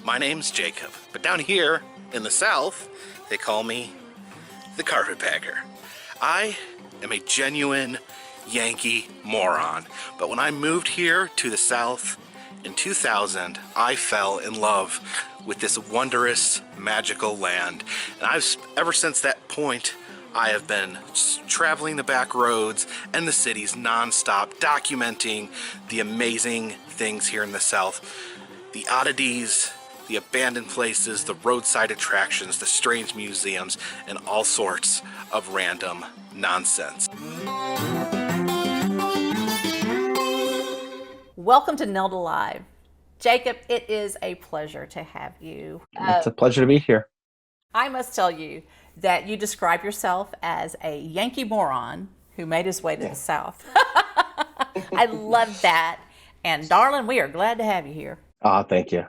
My name's Jacob, but down here in the South, they call me the Carpetbagger. I am a genuine Yankee moron, but when I moved here to the South in 2000, I fell in love with this wondrous, magical land. And ever since that point, I have been traveling the back roads and the cities nonstop, documenting the amazing things here in the South. The oddities, the abandoned places, the roadside attractions, the strange museums, and all sorts of random nonsense. Welcome to Nelda Live. Jacob, it is a pleasure to have you. It's a pleasure to be here. I must tell you that you describe yourself as a Yankee moron who made his way to the South. I love that. And darling, we are glad to have you here. Thank you.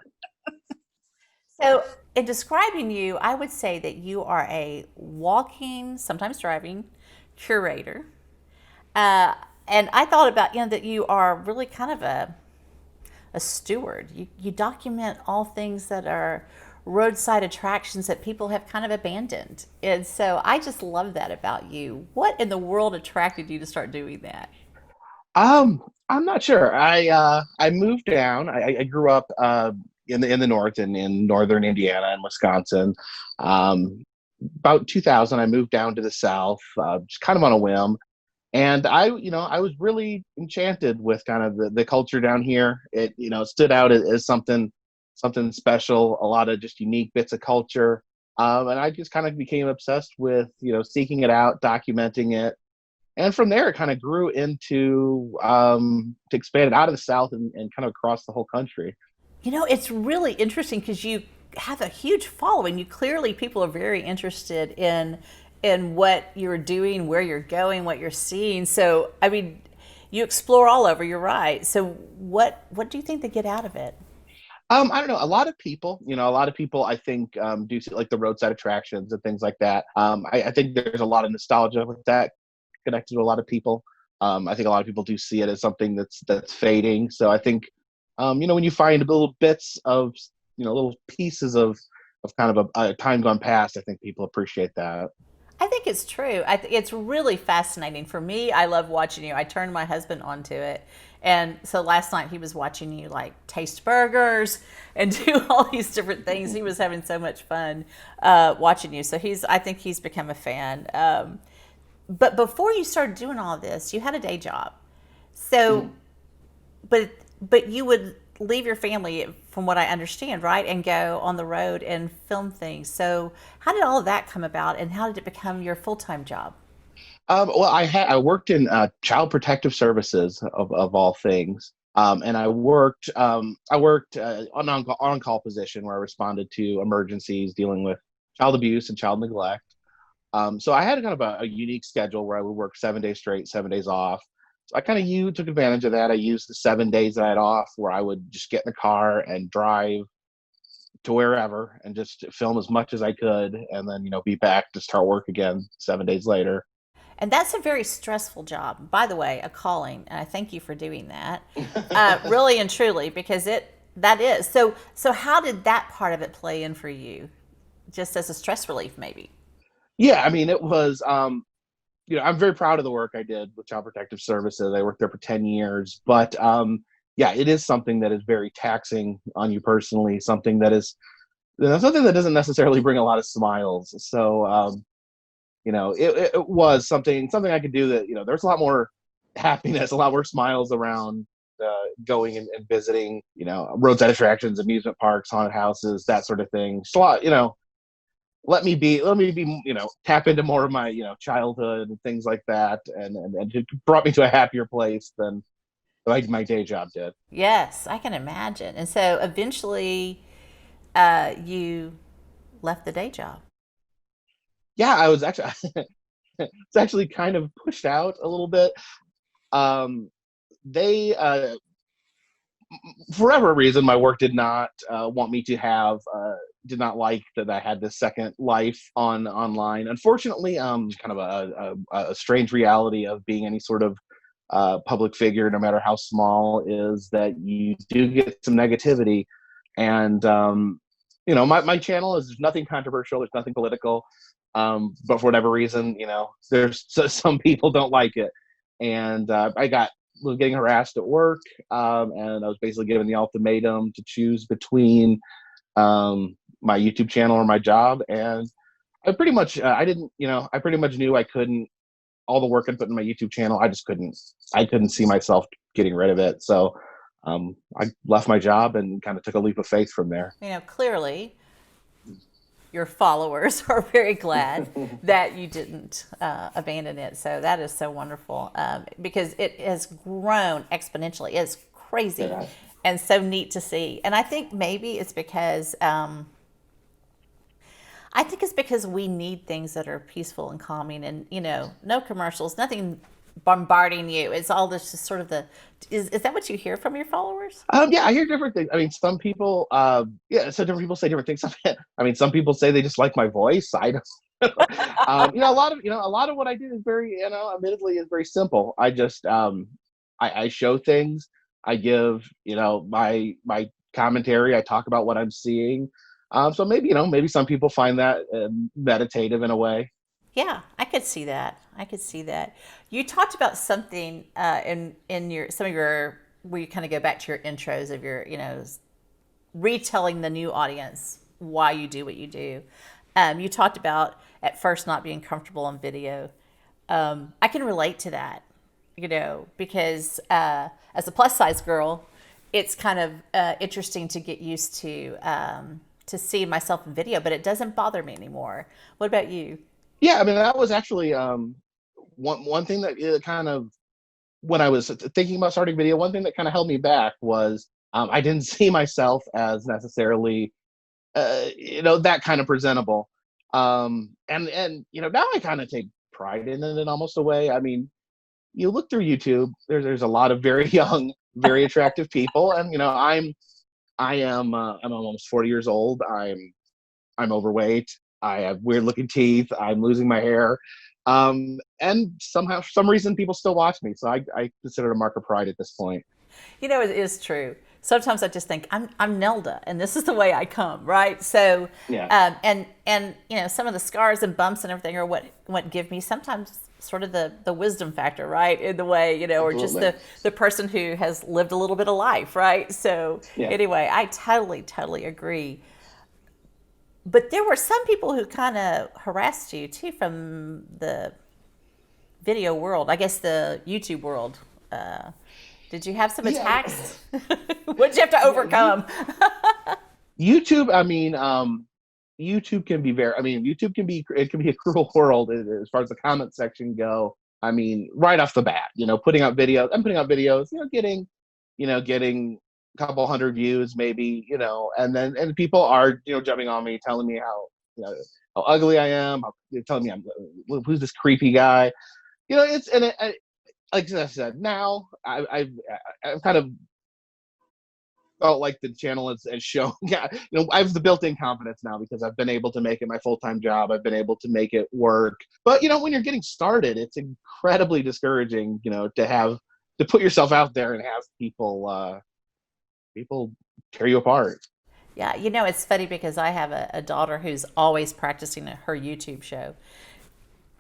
So, in describing you, I would say that you are a walking, sometimes driving, curator. And I thought about, that you are really kind of a steward. You document all things that are roadside attractions that people have kind of abandoned. And so I just love that about you. What in the world attracted you to start doing that? I'm not sure. I moved down. I grew up in the north in northern Indiana and Wisconsin. About 2000, I moved down to the South, just kind of on a whim. And I was really enchanted with kind of the culture down here. It, stood out as something special, a lot of just unique bits of culture. And I just kind of became obsessed with, seeking it out, documenting it. And from there, it kind of grew into to expand it out of the South and kind of across the whole country. It's really interesting because you have a huge following. People are very interested in what you're doing, where you're going, what you're seeing. So, I mean, you explore all over, you're right. So what do you think they get out of it? I don't know. A lot of people, I think do see, like the roadside attractions and things like that. I think there's a lot of nostalgia with that connected to a lot of people. I think a lot of people do see it as something that's fading. So I think, when you find little bits of, little pieces of kind of a time gone past, I think people appreciate that. I think it's true. It's really fascinating. For me, I love watching you. I turned my husband onto it. And so last night he was watching you like taste burgers and do all these different things. He was having so much fun watching you. So I think he's become a fan. But before you started doing all of this, you had a day job. So, but you would leave your family, from what I understand, right, and go on the road and film things. So how did all of that come about, and how did it become your full-time job? Well, I worked in child protective services of all things, and I worked on-call position where I responded to emergencies dealing with child abuse and child neglect. So I had kind of a unique schedule where I would work 7 days straight, 7 days off. So I kind of took advantage of that. I used the 7 days that I had off where I would just get in the car and drive to wherever and just film as much as I could, and then, be back to start work again 7 days later. And that's a very stressful job, by the way, a calling. And I thank you for doing that, really and truly, because that is. So how did that part of it play in for you, just as a stress relief, maybe? Yeah, I mean, it was, I'm very proud of the work I did with Child Protective Services. I worked there for 10 years, but yeah, it is something that is very taxing on you personally, something that doesn't necessarily bring a lot of smiles. So, it was something I could do that, there's a lot more happiness, a lot more smiles around going and visiting, roadside attractions, amusement parks, haunted houses, that sort of thing. Just a lot, let me be, tap into more of my, childhood and things like that. And it brought me to a happier place than my day job did. Yes, I can imagine. And so eventually you left the day job. Yeah, I was actually, it's actually kind of pushed out a little bit. They, for whatever reason, my work did not want me to have, did not like that I had this second life online. Unfortunately, kind of a strange reality of being any sort of public figure, no matter how small, is that you do get some negativity. And my channel is nothing controversial. There's nothing political. But for whatever reason, there's some people don't like it. And was getting harassed at work. And I was basically given the ultimatum to choose between my YouTube channel or my job. And I pretty much, I pretty much knew I couldn't, all the work I put in my YouTube channel, I couldn't see myself getting rid of it. So I left my job and kind of took a leap of faith from there. Clearly your followers are very glad that you didn't abandon it. So that is so wonderful, because it has grown exponentially. It's crazy. Yeah. And so neat to see. And I think maybe it's because we need things that are peaceful and calming, and no commercials, nothing bombarding you. It's all this just sort of is that what you hear from your followers? Yeah, I hear different things. I mean, some people, so different people say different things. I mean, some people say they just like my voice. I don't. A lot of what I do is very, admittedly, is very simple. I just, I show things. I give, my commentary. I talk about what I'm seeing. So maybe some people find that meditative in a way. Yeah, I could see that. You talked about something in some of your, where you kind of go back to your intros of your, retelling the new audience why you do what you do. You talked about at first not being comfortable on video. I can relate to that, because as a plus size girl, it's kind of interesting to get used to see myself in video, but it doesn't bother me anymore. What about you? Yeah, I mean, that was actually one thing that kind of, when I was thinking about starting video, one thing that kind of held me back was I didn't see myself as necessarily, that kind of presentable. And now I kind of take pride in it in almost a way. I mean, you look through YouTube, there's a lot of very young, very attractive people, and I'm almost 40 years old. I'm overweight. I have weird looking teeth. I'm losing my hair. And somehow, for some reason, people still watch me. So I consider it a mark of pride at this point. It is true. Sometimes I just think I'm Nelda, and this is the way I come, right? So, yeah. And some of the scars and bumps and everything are what give me sometimes sort of the wisdom factor, right? In the way, or just the person who has lived a little bit of life, right? So Anyway, I totally agree. But there were some people who kind of harassed you too from the video world, I guess the YouTube world. Did you have some attacks? What did you have to overcome? YouTube, I mean, YouTube can be it can be a cruel world as far as the comment section go. I mean, right off the bat, I'm putting out videos, getting a couple hundred views maybe, and people are, jumping on me, telling me how ugly I am, telling me who's this creepy guy, like I said, now I've kind of felt like the channel has shown, I have the built-in confidence now because I've been able to make it my full-time job. I've been able to make it work. But, when you're getting started, it's incredibly discouraging, to put yourself out there and have people tear you apart. Yeah, it's funny because I have a daughter who's always practicing her YouTube show.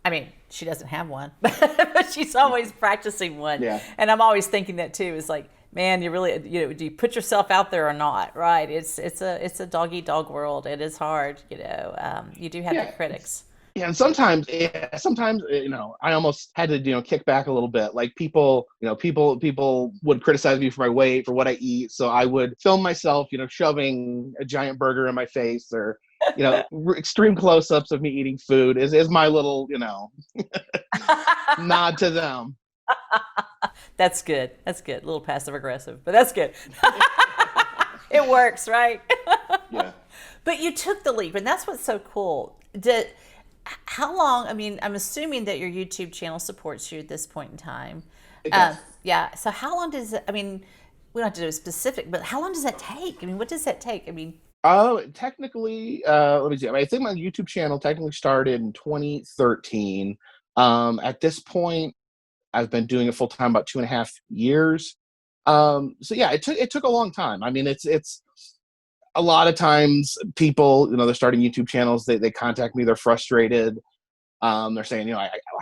I mean, she doesn't have one, but she's always practicing one. Yeah. And I'm always thinking that too. It's like, man, you really, do you put yourself out there or not? Right? It's a dog eat dog world. It is hard. You do have the critics. Yeah, and sometimes, I almost had to, kick back a little bit. Like people would criticize me for my weight, for what I eat. So I would film myself, shoving a giant burger in my face, or, extreme close-ups of me eating food is my little, nod to them. That's good. A little passive aggressive, but that's good. It works, right? Yeah. But you took the leap, and that's what's so cool. How long, I'm assuming that your YouTube channel supports you at this point in time. Yeah. So how long does it, we don't have to do a specific, but how long does that take? What does that take? Technically, let me see. I think my YouTube channel technically started in 2013. At this point, I've been doing it full time about 2.5 years. So yeah, it took a long time. It's a lot of times people, they're starting YouTube channels. They contact me. They're frustrated. They're saying,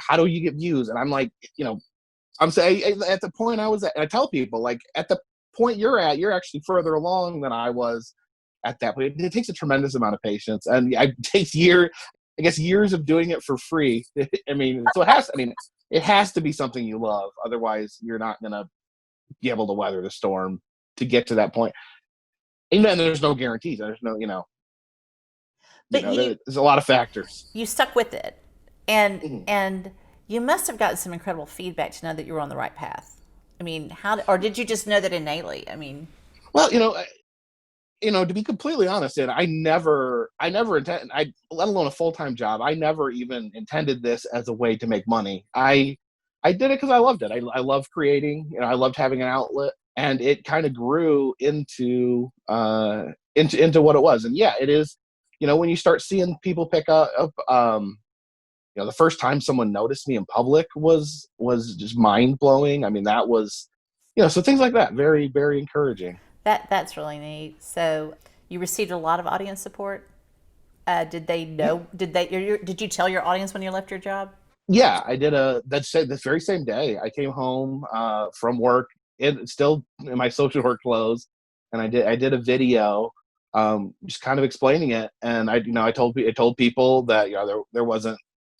how do you get views? And I'm like, I'm saying at the point I was at, and I tell people, like, at the point you're at, you're actually further along than I was at that point. It takes a tremendous amount of patience, and it takes years of doing it for free. I mean, so it has to be something you love. Otherwise, you're not going to be able to weather the storm to get to that point. And then there's no guarantees. There's no, there's a lot of factors. You stuck with it, and Mhm. and you must have gotten some incredible feedback to know that you were on the right path. I mean, or did you just know that innately? I mean, Well, to be completely honest, and I never intended, let alone a full-time job, I never even intended this as a way to make money. I did it because I loved it. I love creating. I loved having an outlet, and it kind of grew into what it was. And yeah, it is. When you start seeing people pick up, the first time someone noticed me in public was just mind blowing. I mean, that was, so things like that, very, very encouraging. that's really neat. So you received a lot of audience support. Did they know? Did you tell your audience when you left your job? Yeah, I did this very same day. I came home from work, still in my social work clothes, and I did a video, just kind of explaining it. And I told people that there wasn't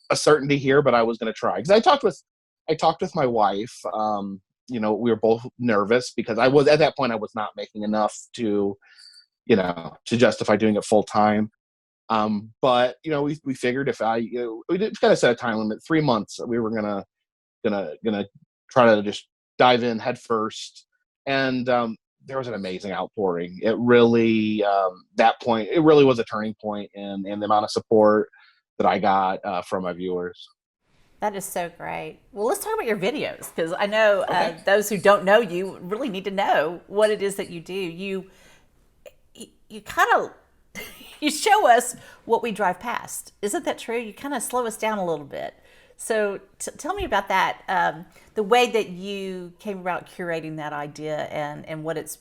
a certainty here, but I was going to try, because I talked with my wife. We were both nervous because at that point I was not making enough to justify doing it full time. But we figured if we did kind of set a time limit, 3 months. We were gonna try to just dive in head first, and there was an amazing outpouring. It really, that point, it really was a turning point in the amount of support that I got from my viewers. That is so great. Well, let's talk about your videos, because I know Okay. those who don't know you really need to know what it is that you do. You kind of you show us what we drive past. Isn't that true? You kind of slow us down a little bit. So tell me about that. The way that you came about curating that idea, and what it's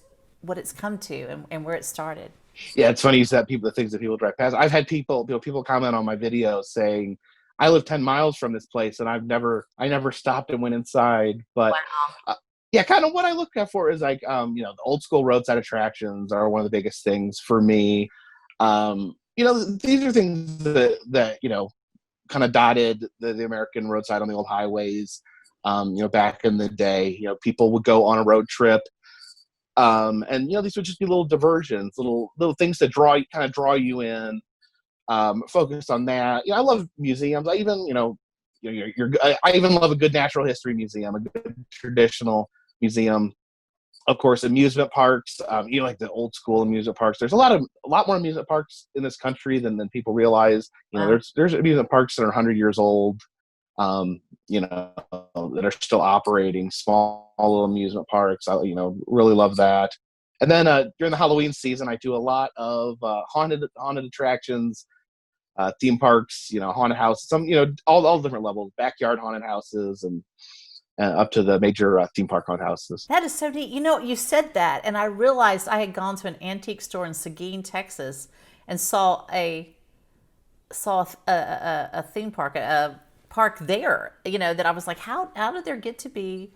come to, and where it started. Yeah, it's funny you said the things that people drive past. I've had people comment on my videos saying, I live 10 miles from this place, and I never stopped and went inside. But yeah, kind of what I look at for is like, the old school roadside attractions are one of the biggest things for me. These are things that kind of dotted the American roadside on the old highways. Back in the day, people would go on a road trip. And these would just be little diversions, little things that draw you in. Focus on that. I love museums. I even, I even love a good natural history museum, a good traditional museum. Of course, amusement parks. Like the old school amusement parks. There's a lot more amusement parks in this country than people realize. Wow. There's amusement parks that are 100 years old. That are still operating, small little amusement parks. I, really love that. And then during the Halloween season, I do a lot of haunted attractions, theme parks, haunted houses, some, all different levels, backyard haunted houses, and up to the major theme park haunted houses. That is so neat. You said that, and I realized I had gone to an antique store in Seguin, Texas, and saw a theme park, a park there. That I was like, how did there get to be?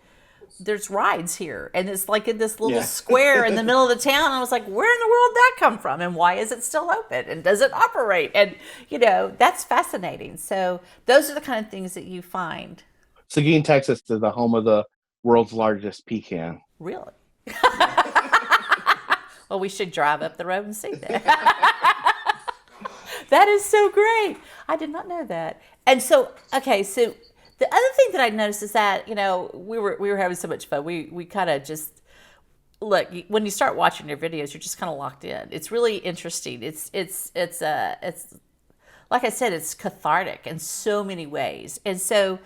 There's rides here, and it's like in this little square in the middle of the town. I was like, where in the world did that come from, and why is it still open, and does it operate? And that's fascinating. So those are the kind of things that you find. Seguin, Texas is the home of the world's largest pecan. Really? Well, we should drive up the road and see that. That is so great. I did not know that. And so, okay, so the other thing that I noticed is that, we were having so much fun. We kind of just look, when you start watching your videos, you're just kind of locked in. It's really interesting. It's like I said, it's cathartic in so many ways. And so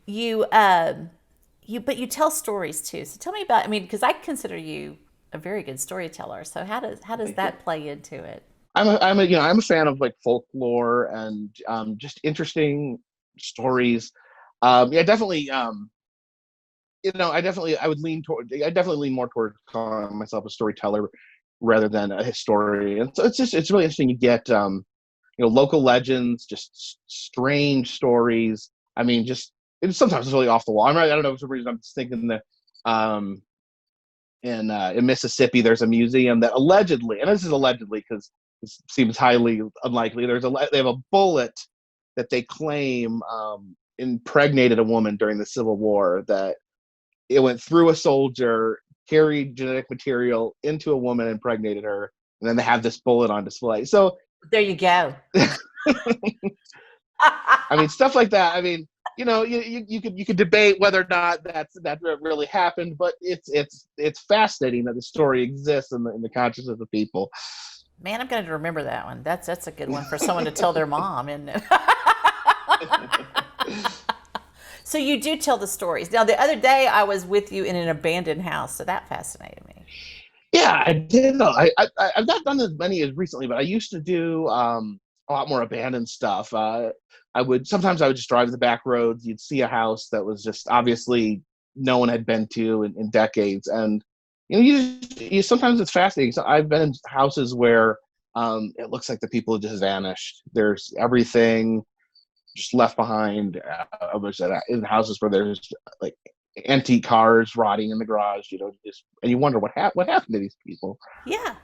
but you tell stories too. So tell me about, because I consider you a very good storyteller. So how does that play into it? I'm a fan of like folklore and just interesting stories. Definitely. I definitely lean more toward calling myself a storyteller. rather than a historian. So it's really interesting. You get local legends, just strange stories. I mean, just sometimes it's really off the wall. I don't know for some reason I'm just thinking that in Mississippi there's a museum that allegedly, and this is allegedly because it seems highly unlikely, they have a bullet that they claim impregnated a woman during the Civil War, that it went through a soldier, carried genetic material into a woman, impregnated her, and then they have this bullet on display. So there you go. I mean, stuff like that. I mean, you could debate whether or not that really happened, but it's fascinating that the story exists in the consciousness of people. Man, I'm going to remember that one. That's a good one for someone to tell their mom, isn't it? So you do tell the stories. Now, the other day I was with you in an abandoned house, so that fascinated me. Yeah, I did. I've not done as many as recently, but I used to do a lot more abandoned stuff. Sometimes I would just drive the back roads. You'd see a house that was just obviously no one had been to in decades, and you sometimes it's fascinating. So I've been in houses where it looks like the people have just vanished. There's everything just left behind. I was in houses where there's like antique cars rotting in the garage, and you wonder what happened to these people. Yeah,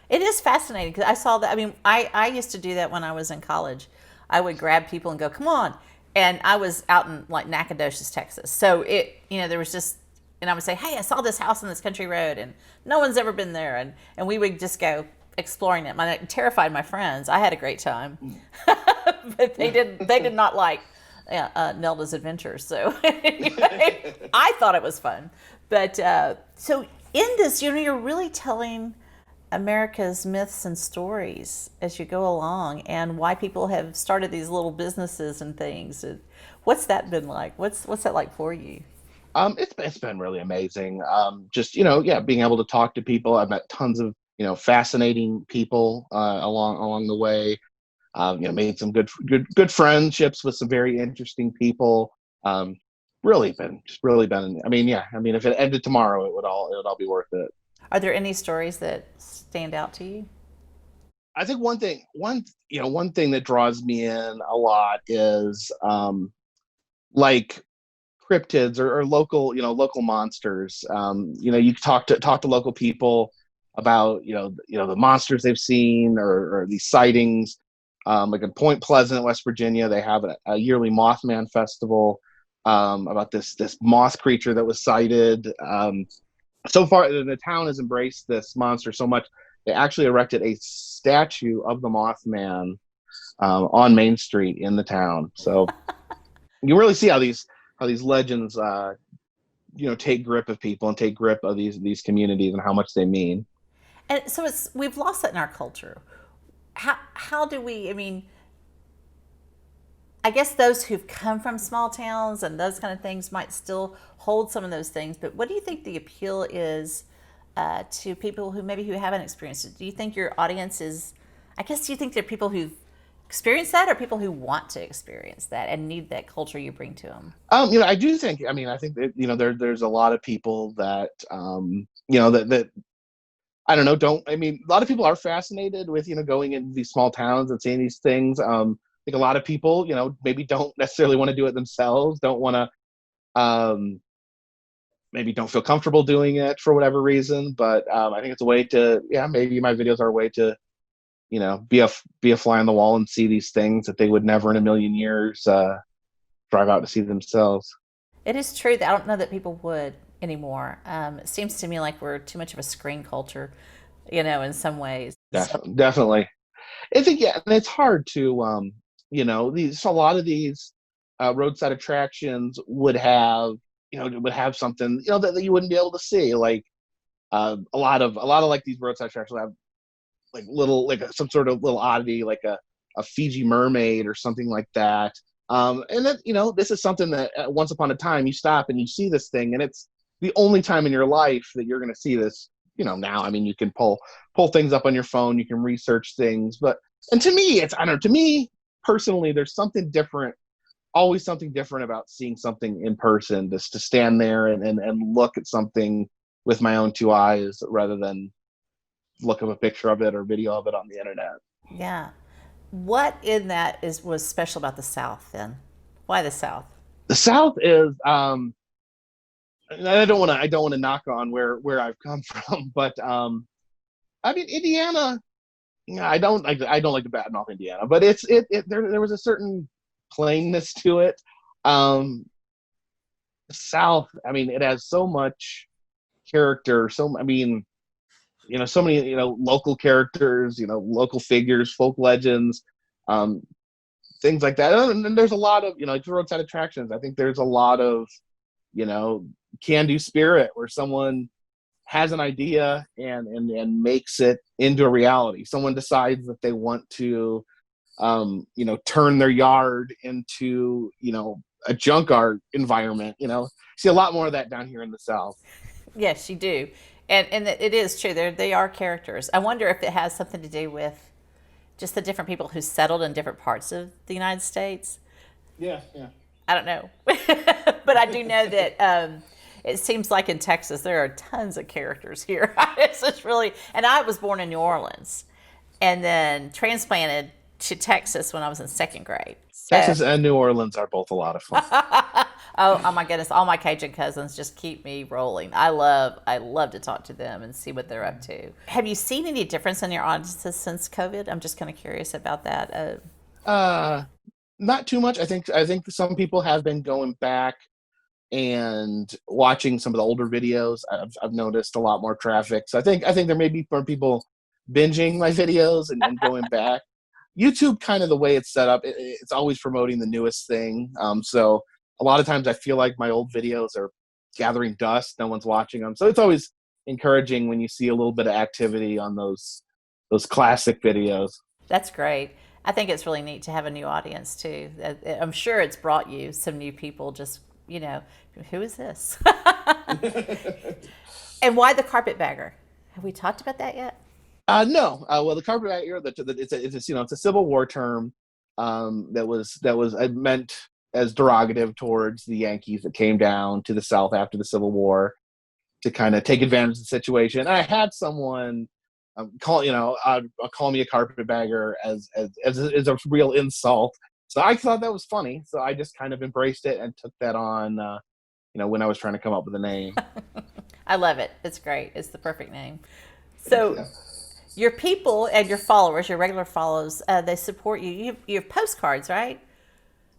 it is fascinating because I saw that. I mean, I used to do that when I was in college. I would grab people and go, "Come on," and I was out in like Nacogdoches, Texas. So there was just, and I would say, "Hey, I saw this house on this country road, and no one's ever been there," and we would just go exploring it. It terrified my friends. I had a great time, but they did not like Nelda's adventures. So anyway, I thought it was fun. But so in this, you're really telling America's myths and stories as you go along, and why people have started these little businesses and things. What's that been like? What's that like for you? It's been really amazing. Just being able to talk to people. I've met tons of fascinating people along the way. Made some good friendships with some very interesting people. Really been. I mean, if it ended tomorrow, it would all be worth it. Are there any stories that stand out to you? I think one thing that draws me in a lot is like cryptids or local monsters. You talk to local people about the monsters they've seen or these sightings. Like in Point Pleasant, West Virginia, they have a yearly Mothman festival about this moth creature that was sighted. So far, the town has embraced this monster so much, they actually erected a statue of the Mothman on Main Street in the town. So you really see how these legends take grip of people and take grip of these communities and how much they mean. And so we've lost that in our culture. How do we? I mean, I guess those who've come from small towns and those kind of things might still hold some of those things. But what do you think the appeal is to people who haven't experienced it? Do you think your audience is? I guess do you think they're people who've experienced that, or people who want to experience that and need that culture you bring to them? I do think. I mean, I think that there's a lot of people that that. I don't know. A lot of people are fascinated with, going into these small towns and seeing these things. I think a lot of people, maybe don't necessarily want to do it themselves, don't want to, maybe don't feel comfortable doing it for whatever reason. But I think it's a way to, maybe my videos are a way to, be a fly on the wall and see these things that they would never in a million years drive out to see themselves. It is true that I don't know that people would anymore. It seems to me like we're too much of a screen culture, in some ways. Definitely. I think, and it's hard to, a lot of these roadside attractions would have something, that you wouldn't be able to see. Like a lot of like these roadside attractions have like little, like some sort of little oddity, like a Fiji mermaid or something like that. And then, this is something that once upon a time you stop and you see this thing, and it's the only time in your life that you're going to see this. Now, I mean, you can pull things up on your phone, you can research things, and to me, to me personally, there's something different, always something different about seeing something in person, just to stand there and look at something with my own two eyes rather than, look up a picture of it or video of it on the internet. Yeah. What in that was special about the South then? Why the South? The South is and I don't want to knock on where I've come from, but I mean Indiana. Yeah, I don't like to batten off Indiana, but there was a certain plainness to it. The South, I mean, it has so much character. So I mean, so many local characters, local figures, folk legends, um, things like that. And then there's a lot of like roadside attractions. I think there's a lot of you know can-do spirit where someone has an idea and makes it into a reality. Someone decides that they want to turn their yard into a junk art environment. See a lot more of that down here in the South. Yes, you do. And it is true. They are characters. I wonder if it has something to do with just the different people who settled in different parts of the United States. Yeah, yeah. I don't know. But I do know that it seems like in Texas there are tons of characters here. It's just really, and I was born in New Orleans and then transplanted to Texas when I was in second grade. Texas and New Orleans are both a lot of fun. Oh my goodness, all my Cajun cousins just keep me rolling. I love to talk to them and see what they're up to. Have you seen any difference in your audiences since COVID? I'm just kind of curious about that. Not too much. I think some people have been going back and watching some of the older videos. I've noticed a lot more traffic. So I think there may be more people binging my videos and going back. YouTube, kind of the way it's set up, it's always promoting the newest thing. So a lot of times I feel like my old videos are gathering dust. No one's watching them. So it's always encouraging when you see a little bit of activity on those classic videos. That's great. I think it's really neat to have a new audience too. I'm sure it's brought you some new people. Just who is this? And why the Carpetbagger? Have we talked about that yet? No. Well, the Carpetbagger, it's a Civil War term that was meant as derogative towards the Yankees that came down to the South after the Civil War to kind of take advantage of the situation. I had someone call me a carpetbagger as a real insult. So I thought that was funny. So I just kind of embraced it and took that on. When I was trying to come up with a name. I love it. It's great. It's the perfect name. So your people and your followers, your regular followers, they support you. You have postcards, right?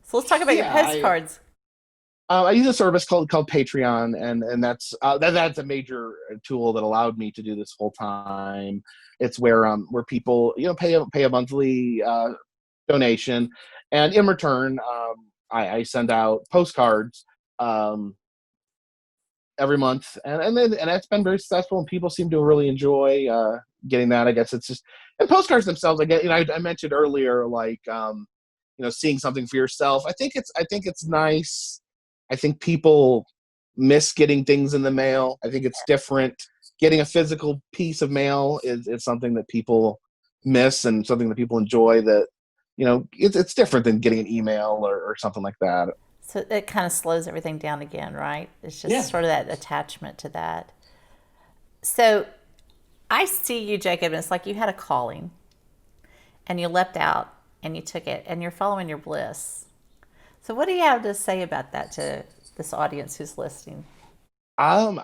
So let's talk about your postcards. I use a service called Patreon, and that's a major tool that allowed me to do this full time. It's where people pay a monthly donation, and in return, I send out postcards every month, and that's been very successful, and people seem to really enjoy getting that. I guess it's just, and postcards themselves. I mentioned earlier, like seeing something for yourself. I think it's nice. I think people miss getting things in the mail. I think it's different. Getting a physical piece of mail is something that people miss and something that people enjoy. That it's different than getting an email or something like that. So it kind of slows everything down again, right? It's just sort of that attachment to that. So I see you, Jacob, and it's like you had a calling and you leapt out and you took it and you're following your bliss. So what do you have to say about that to this audience who's listening? I'm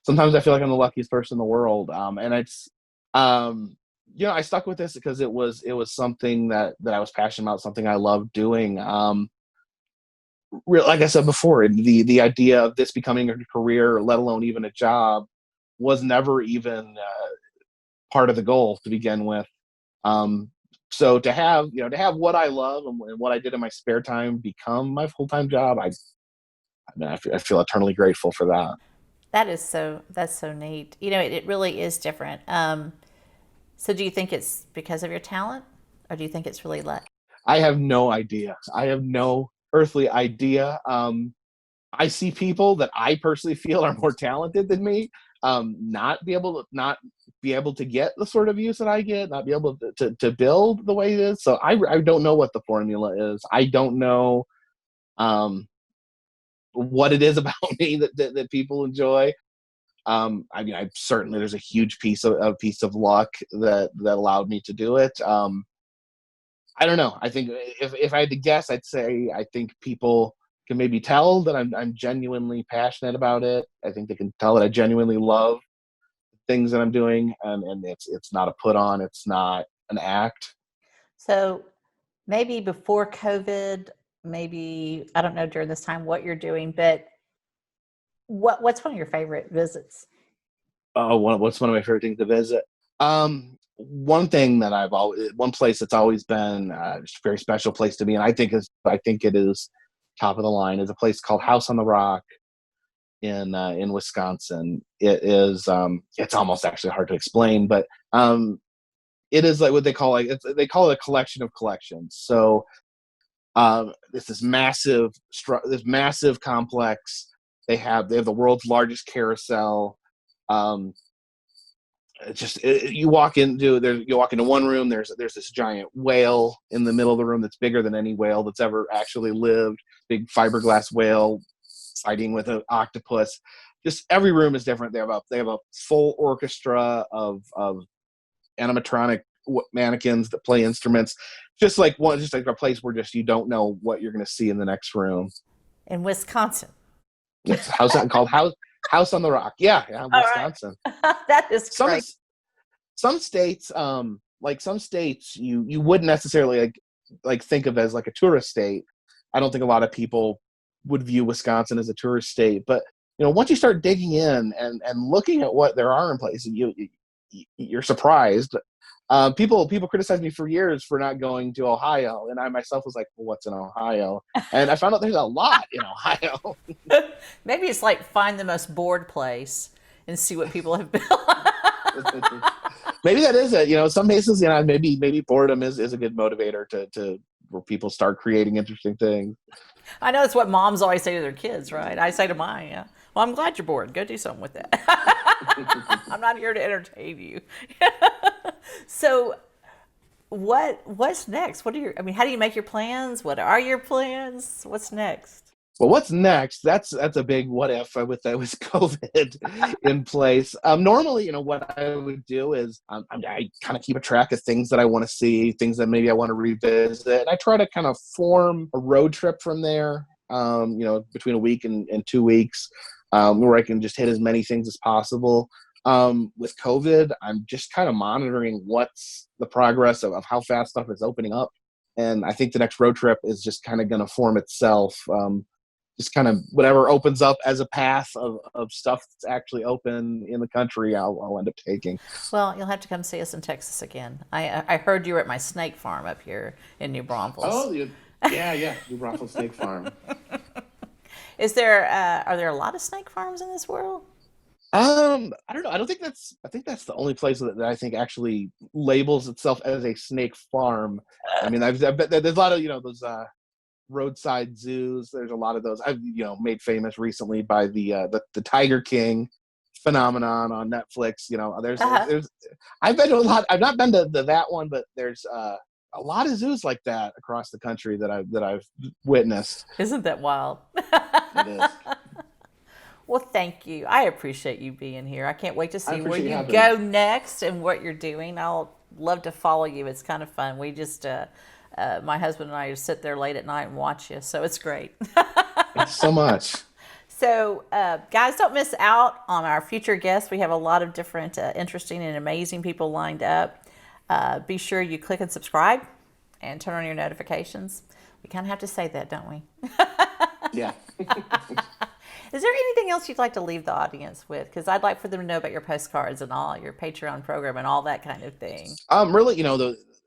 sometimes I feel like I'm the luckiest person in the world. And it's I stuck with this because it was something that I was passionate about, something I loved doing. Like I said before, the idea of this becoming a career, let alone even a job, was never even part of the goal to begin with. So to have what I love and what I did in my spare time become my full-time job, I feel eternally grateful for that. That's so neat. It really is different. So do you think it's because of your talent, or do you think it's really luck? I have no idea. I have no earthly idea. I see people that I personally feel are more talented than me, not be able to get the sort of views that I get, not be able to build the way it is. So I don't know what the formula is. I don't know what it is about me that people enjoy. I mean, I certainly there's a huge piece of luck that allowed me to do it. I don't know. I think if I had to guess, I'd say I think people can maybe tell that I'm genuinely passionate about it. I think they can tell that I genuinely love things that I'm doing, and it's not a put on. It's not an act. So maybe before COVID, maybe I don't know during this time what you're doing, but what's one of your favorite visits? Oh, what's one of my favorite things to visit? One thing that one place that's always been just a very special place to me, and I think it is top of the line, is a place called House on the Rock in Wisconsin. It is it's almost actually hard to explain, but it is like what they call they call it a collection of collections. So it's this massive complex. They have the world's largest carousel. You walk into one room. There's this giant whale in the middle of the room that's bigger than any whale that's ever actually lived. Big fiberglass whale fighting with an octopus. Just every room is different. They have a full orchestra of animatronic mannequins that play instruments. Just like a place where just you don't know what you're going to see in the next room. In Wisconsin. It's called House on the Rock. Yeah, Wisconsin. Right. That is great. Some states, you wouldn't necessarily like think of as like a tourist state. I don't think a lot of people would view Wisconsin as a tourist state, but once you start digging in and looking at what there are in places, you're surprised. People criticize me for years for not going to Ohio, and I myself was like, well, what's in Ohio? And I found out there's a lot in Ohio. Maybe it's like find the most bored place and see what people have built. Maybe that is it. Some places, maybe boredom is a good motivator to where people start creating interesting things. I know that's what moms always say to their kids, right? I say to mine, yeah. Well, I'm glad you're bored. Go do something with that. I'm not here to entertain you. So what's next? How do you make your plans? What are your plans? What's next? Well, what's next? That's a big what if with COVID in place. Normally, what I would do is I kind of keep a track of things that I want to see, things that maybe I want to revisit. And I try to kind of form a road trip from there, between a week and 2 weeks, where I can just hit as many things as possible. With COVID, I'm just kind of monitoring what's the progress of how fast stuff is opening up. And I think the next road trip is just kind of going to form itself. Just kind of whatever opens up as a path of stuff that's actually open in the country, I'll end up taking. Well, you'll have to come see us in Texas again. I heard you were at my snake farm up here in New Braunfels. Oh, yeah, New Braunfels Snake Farm. Are there a lot of snake farms in this world? I don't know. I think that's the only place that I think actually labels itself as a snake farm. I mean, I bet there's a lot of, those roadside zoos. There's a lot of those. I've made famous recently by the Tiger King phenomenon on Netflix. There's I've been to a lot. I've not been to that one, but there's a lot of zoos like that across the country that I've witnessed. Isn't that wild? It is. Well, thank you. I appreciate you being here. I can't wait to see where you having go next and what you're doing. I'll love to follow you. It's kind of fun. We just my husband and I just sit there late at night and watch you, so it's great. Thanks so much. So, guys, don't miss out on our future guests. We have a lot of different interesting and amazing people lined up. Be sure you click and subscribe and turn on your notifications. We kind of have to say that, don't we? Yeah. Is there anything else you'd like to leave the audience with? Because I'd like for them to know about your postcards and all your Patreon program and all that kind of thing. Really,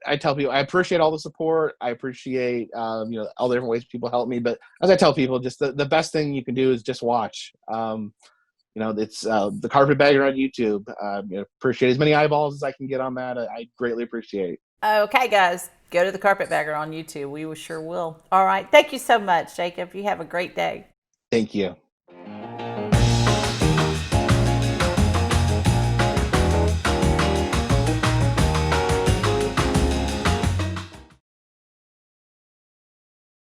I tell people I appreciate all the support. I appreciate all the different ways people help me. But as I tell people, just the best thing you can do is just watch. It's the Carpetbagger on YouTube. Appreciate as many eyeballs as I can get on that. I greatly appreciate. Okay, guys, go to the Carpetbagger on YouTube. We sure will. All right. Thank you so much, Jacob. You have a great day. Thank you.